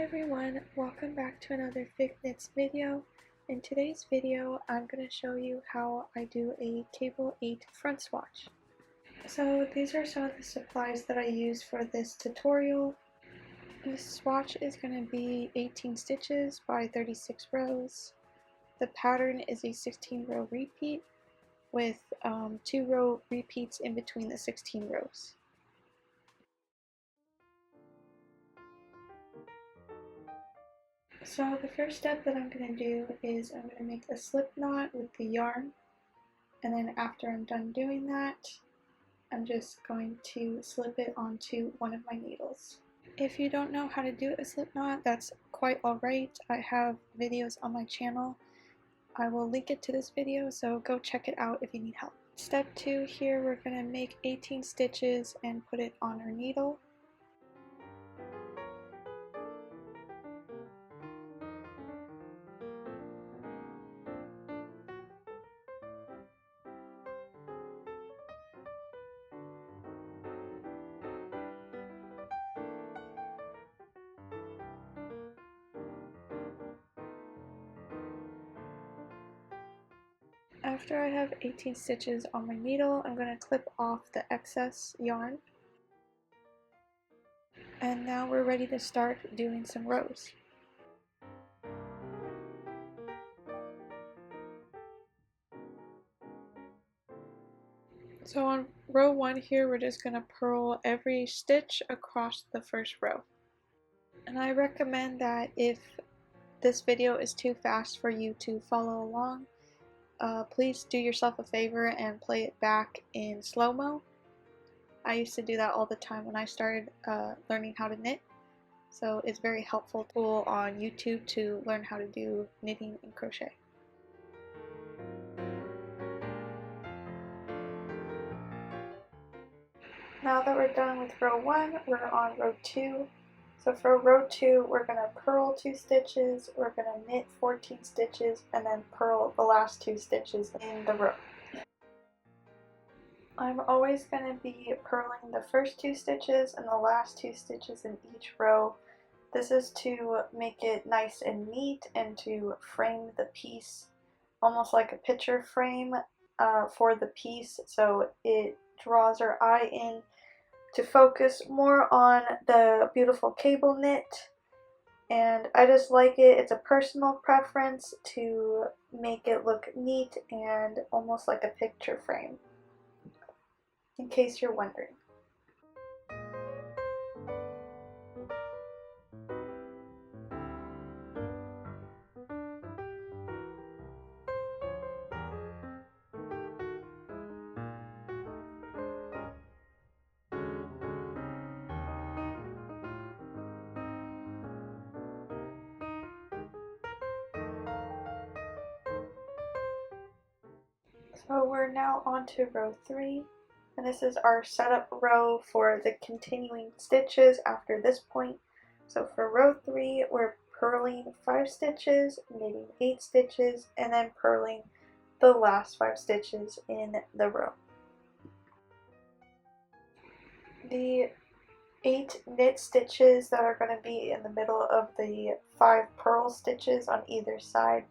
everyone, welcome back to another Fig Knits video. In today's video, I'm going to show you how I do a cable 8 front swatch. So these are some of the supplies that I use for this tutorial. This swatch is going to be 18 stitches by 36 rows. The pattern is a 16 row repeat with 2 row repeats in between the 16 rows. So the first step that I'm going to do is I'm going to make a slip knot with the yarn, and then after I'm done doing that, I'm just going to slip it onto one of my needles. If you don't know how to do a slip knot, that's quite alright. I have videos on my channel. I will link it to this video, so go check it out if you need help. Step 2 here, we're going to make 18 stitches and put it on our needle. After I have 18 stitches on my needle, I'm going to clip off the excess yarn. And now we're ready to start doing some rows. So on row 1 here, we're just going to purl every stitch across the first row. And I recommend that if this video is too fast for you to follow along, please do yourself a favor and play it back in slow-mo. I used to do that all the time when I started learning how to knit, so it's a very helpful tool on YouTube to learn how to do knitting and crochet. Now that we're done with row 1, we're on row 2. So for row 2, we're going to purl 2 stitches, we're going to knit 14 stitches, and then purl the last 2 stitches in the row. I'm always going to be purling the first 2 stitches and the last 2 stitches in each row. This is to make it nice and neat and to frame the piece almost like a picture frame for the piece, so it draws our eye in to focus more on the beautiful cable knit. And I just like it. It's a personal preference to make it look neat and almost like a picture frame, in case you're wondering. So we're now on to row 3, and this is our setup row for the continuing stitches after this point. So for row 3, we're purling 5 stitches, knitting 8 stitches, and then purling the last 5 stitches in the row. The 8 knit stitches that are going to be in the middle of the 5 purl stitches on either side.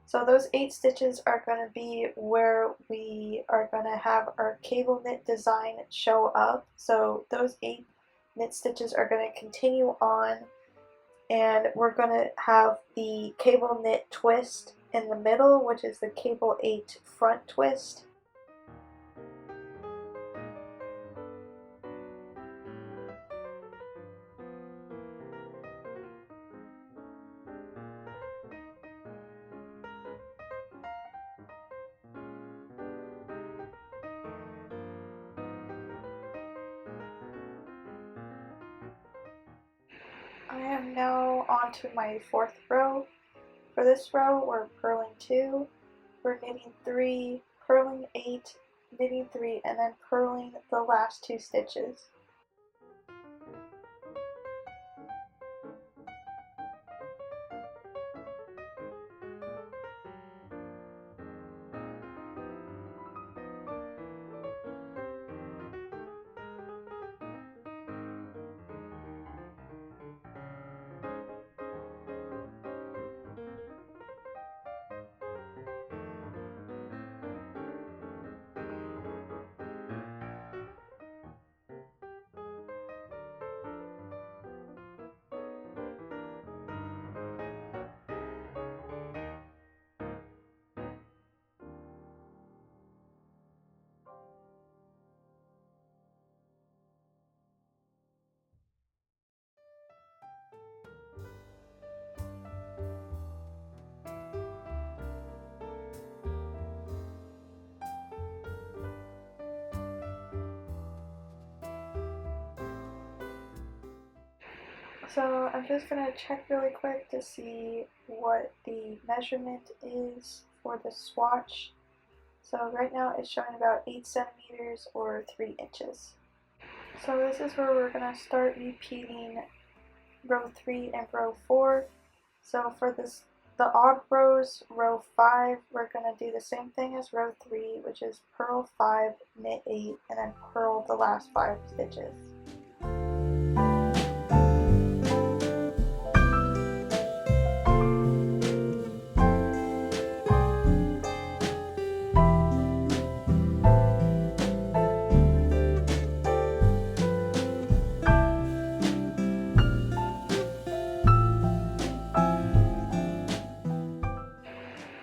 So those 8 stitches are going to be where we are going to have our cable knit design show up. So those 8 knit stitches are going to continue on, and we're going to have the cable knit twist in the middle, which is the cable 8 front twist. I am now on to my 4th row. For this row, we're purling 2, we're knitting 3, purling 8, knitting 3, and then purling the last 2 stitches. So I'm just going to check really quick to see what the measurement is for the swatch. So right now it's showing about 8 centimeters or 3 inches. So this is where we're going to start repeating row 3 and row 4. So for the odd rows, row 5, we're going to do the same thing as row 3, which is purl 5, knit 8, and then purl the last 5 stitches.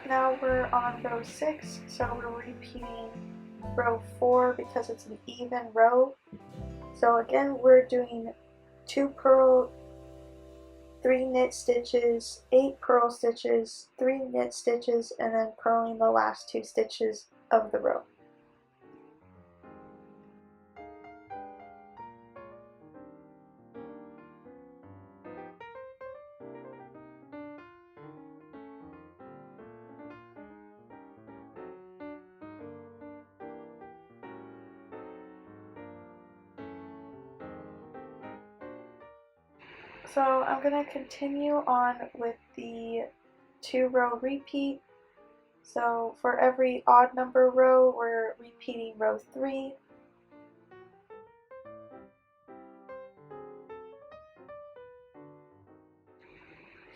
Now we're on row 6, so we're repeating row 4 because it's an even row. So again, we're doing 2 purl, 3 knit stitches, 8 purl stitches, 3 knit stitches, and then purling the last 2 stitches of the row. So I'm going to continue on with the 2 row repeat. So for every odd number row, we're repeating row 3.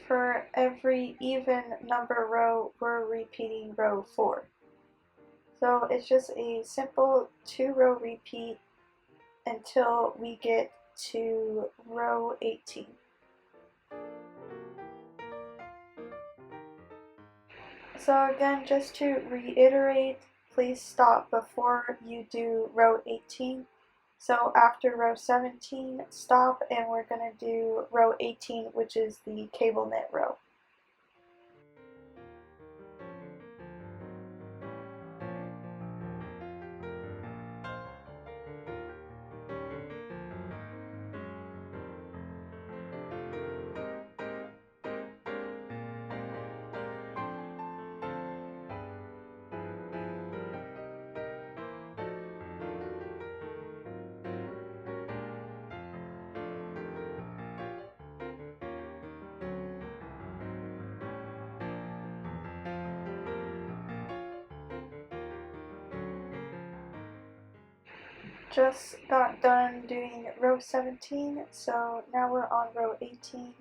For every even number row, we're repeating row 4. So it's just a simple 2 row repeat until we get to row 18. So again, just to reiterate, please stop before you do row 18. So after row 17, stop, and we're going to do row 18, which is the cable knit row. Just got done doing row 17, so now we're on row 18.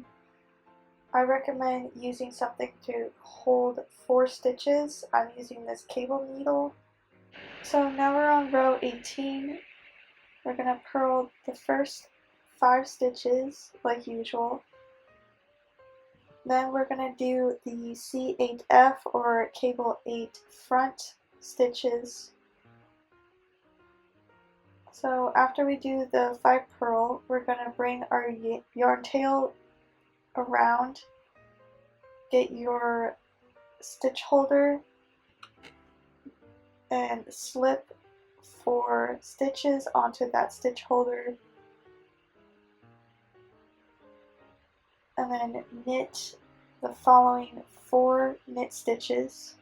I recommend using something to hold 4 stitches. I'm using this cable needle. So now we're on row 18. We're going to purl the first 5 stitches like usual. Then we're going to do the C8F or cable 8 front stitches. So after we do the 5 purl, we're going to bring our yarn tail around, get your stitch holder, and slip 4 stitches onto that stitch holder, and then knit the following 4 knit stitches.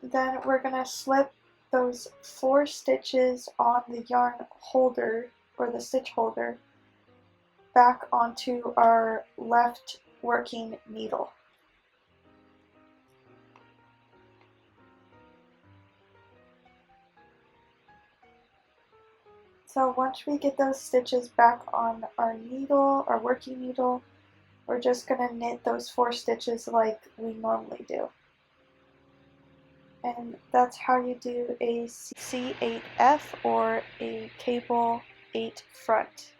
Then we're going to slip those 4 stitches on the yarn holder, or the stitch holder, back onto our left working needle. So once we get those stitches back on our needle, our working needle, we're just going to knit those 4 stitches like we normally do. And that's how you do a C8F or a cable 8 front.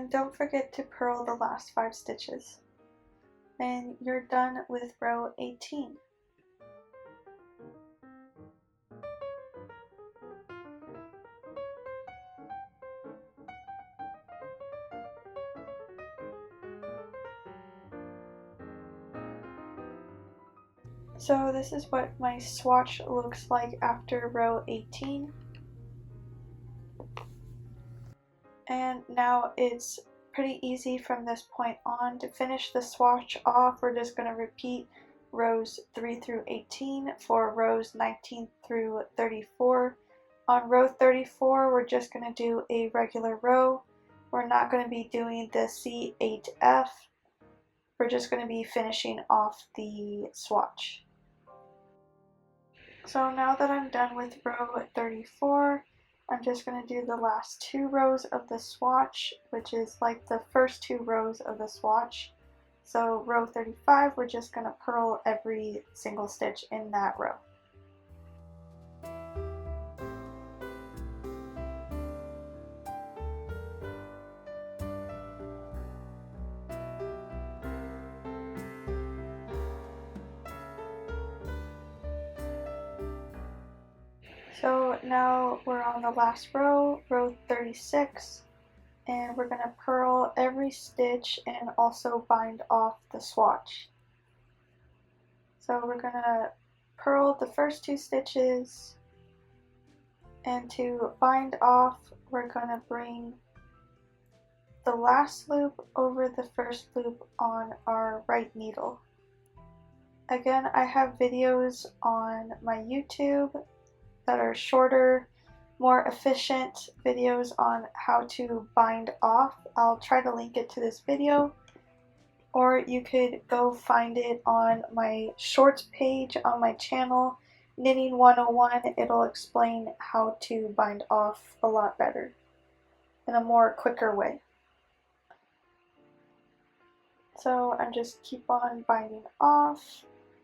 And don't forget to purl the last 5 stitches. And you're done with row 18. So this is what my swatch looks like after row 18. And now it's pretty easy from this point on. To finish the swatch off, we're just going to repeat rows 3 through 18 for rows 19 through 34. On row 34, we're just going to do a regular row. We're not going to be doing the C8F. We're just going to be finishing off the swatch. So now that I'm done with row 34, I'm just going to do the last 2 rows of the swatch, which is like the first 2 rows of the swatch. So row 35, we're just going to purl every single stitch in that row. So now we're on the last row, row 36, and we're going to purl every stitch and also bind off the swatch. So we're going to purl the first 2 stitches, and to bind off, we're going to bring the last loop over the first loop on our right needle. Again, I have videos on my YouTube that are shorter, more efficient videos on how to bind off. I'll try to link it to this video, or you could go find it on my shorts page on my channel, Knitting 101. It'll explain how to bind off a lot better in a more quicker way. So I'm just keep on binding off,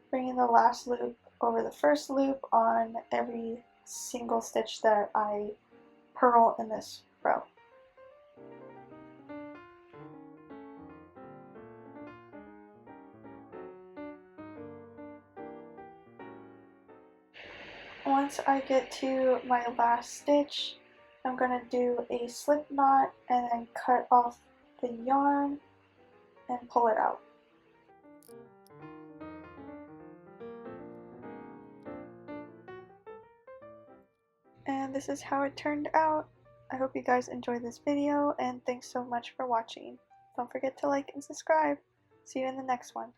bringing the last loop over the first loop on every single stitch that I purl in this row. Once I get to my last stitch, I'm going to do a slip knot and then cut off the yarn and pull it out. And this is how it turned out. I hope you guys enjoyed this video, and thanks so much for watching. Don't forget to like and subscribe. See you in the next one.